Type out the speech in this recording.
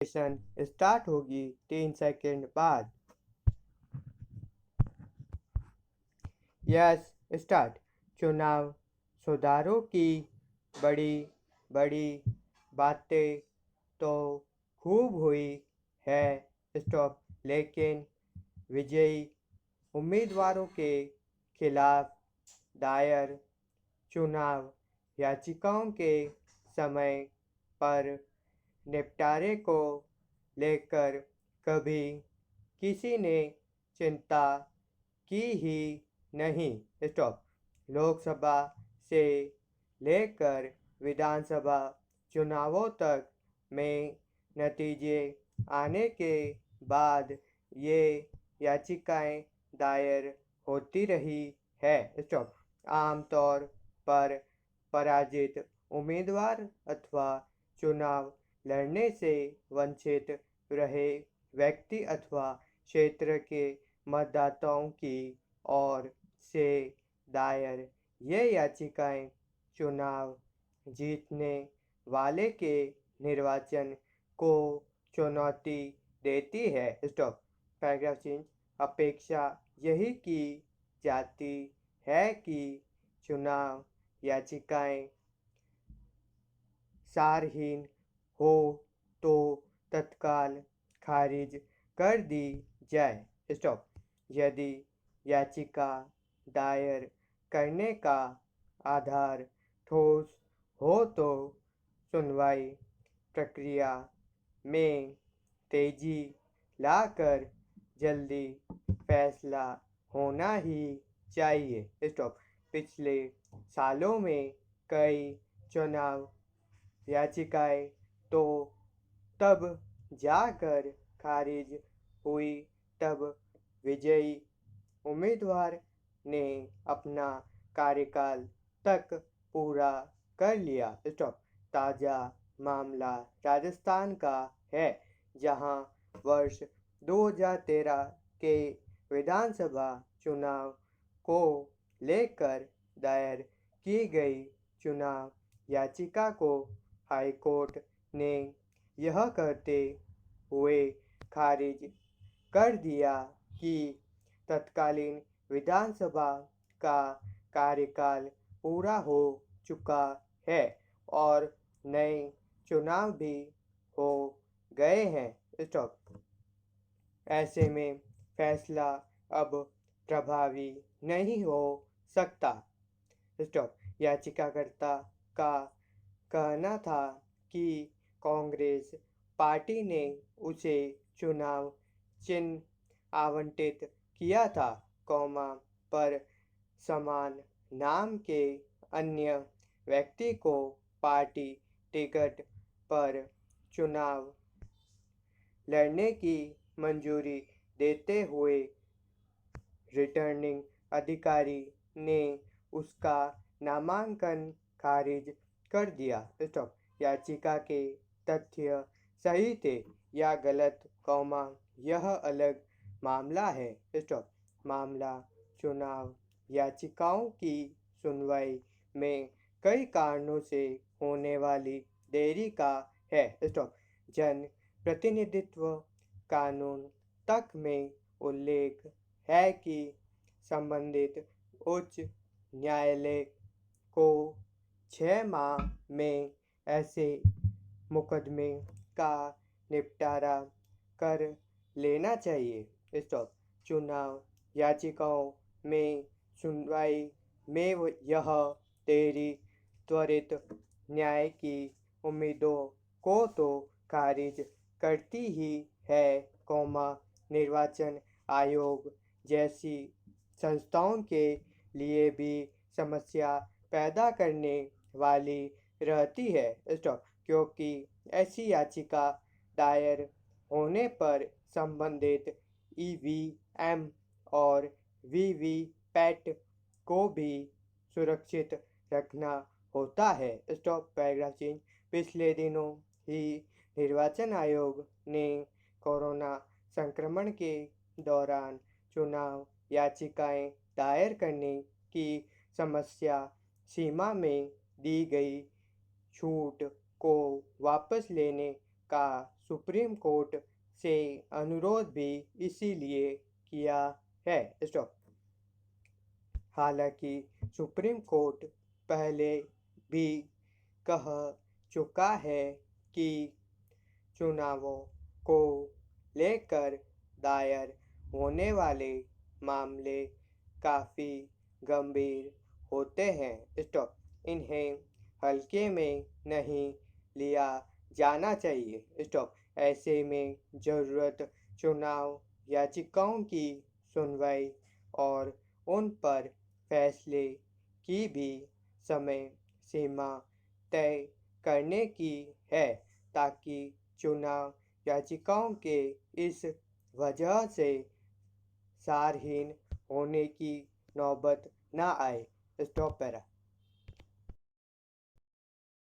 Session start होगी 3 second बाद। Yes start. चुनाव सुधारों की बड़ी बड़ी बातें तो खूब हुई है स्टॉप, लेकिन विजयी उम्मीदवारों के खिलाफ दायर चुनाव याचिकाओं के समय पर निपटारे को लेकर कभी किसी ने चिंता की ही नहीं स्टॉप। लोकसभा से लेकर विधानसभा चुनावों तक में नतीजे आने के बाद ये याचिकाएं दायर होती रही है स्टॉप। आमतौर पर पराजित उम्मीदवार अथवा चुनाव लड़ने से वंचित रहे व्यक्ति अथवा क्षेत्र के मतदाताओं की ओर से दायर ये याचिकाएं चुनाव जीतने वाले के निर्वाचन को चुनौती देती है स्टॉप। Paragraph change. अपेक्षा यही की जाती है कि चुनाव याचिकाएं सारहीन हो तो तत्काल खारिज कर दी जाए स्टॉप। यदि याचिका दायर करने का आधार ठोस हो तो सुनवाई प्रक्रिया में तेजी लाकर जल्दी फैसला होना ही चाहिए स्टॉप। पिछले सालों में कई चुनाव याचिकाएं तो तब जाकर खारिज हुई तब विजयी उम्मीदवार ने अपना कार्यकाल तक पूरा कर लिया स्टॉप। ताज़ा मामला राजस्थान का है, जहां वर्ष 2013 के विधानसभा चुनाव को लेकर दायर की गई चुनाव याचिका को हाईकोर्ट ने यह कहते हुए खारिज कर दिया कि तत्कालीन विधानसभा का कार्यकाल पूरा हो चुका है और नए चुनाव भी हो गए हैं स्टॉप। ऐसे में फैसला अब प्रभावी नहीं हो सकता स्टॉप। याचिकाकर्ता का कहना था कि कांग्रेस पार्टी ने उसे चुनाव चिन्ह आवंटित किया था, पर समान नाम के अन्य व्यक्ति को पार्टी टिकट पर चुनाव लड़ने की मंजूरी देते हुए रिटर्निंग अधिकारी ने उसका नामांकन खारिज कर दिया स्टॉप। याचिका के तथ्य सही थे या गलत, यह अलग मामला है स्टॉप। मामला चुनाव याचिकाओं की सुनवाई में कई कारणों से होने वाली देरी का है स्टॉप। जन प्रतिनिधित्व कानून तक में उल्लेख है कि संबंधित उच्च न्यायालय को 6 माह में ऐसे मुकदमे का निपटारा कर लेना चाहिए स्टॉप। चुनाव याचिकाओं में सुनवाई में यह देरी त्वरित न्याय की उम्मीदों को तो खारिज करती ही है, निर्वाचन आयोग जैसी संस्थाओं के लिए भी समस्या पैदा करने वाली रहती है स्टॉप, क्योंकि ऐसी याचिका दायर होने पर संबंधित ईवीएम और वीवीपैट को भी सुरक्षित रखना होता है स्टॉप। Paragraph change. पिछले दिनों ही निर्वाचन आयोग ने कोरोना संक्रमण के दौरान चुनाव याचिकाएं दायर करने की समस्या सीमा में दी गई छूट को वापस लेने का सुप्रीम कोर्ट से अनुरोध भी इसीलिए किया है। स्टॉप। हालांकि सुप्रीम कोर्ट पहले भी कह चुका है कि चुनावों को लेकर दायर होने वाले मामले काफ़ी गंभीर होते हैं। स्टॉप। इन्हें हल्के में नहीं लिया जाना चाहिए। स्टॉप। ऐसे में ज़रूरत चुनाव याचिकाओं की सुनवाई और उन पर फैसले की भी समय सीमा तय करने की है, ताकि चुनाव याचिकाओं के इस वजह से सारहीन होने की नौबत न आए। Stop para.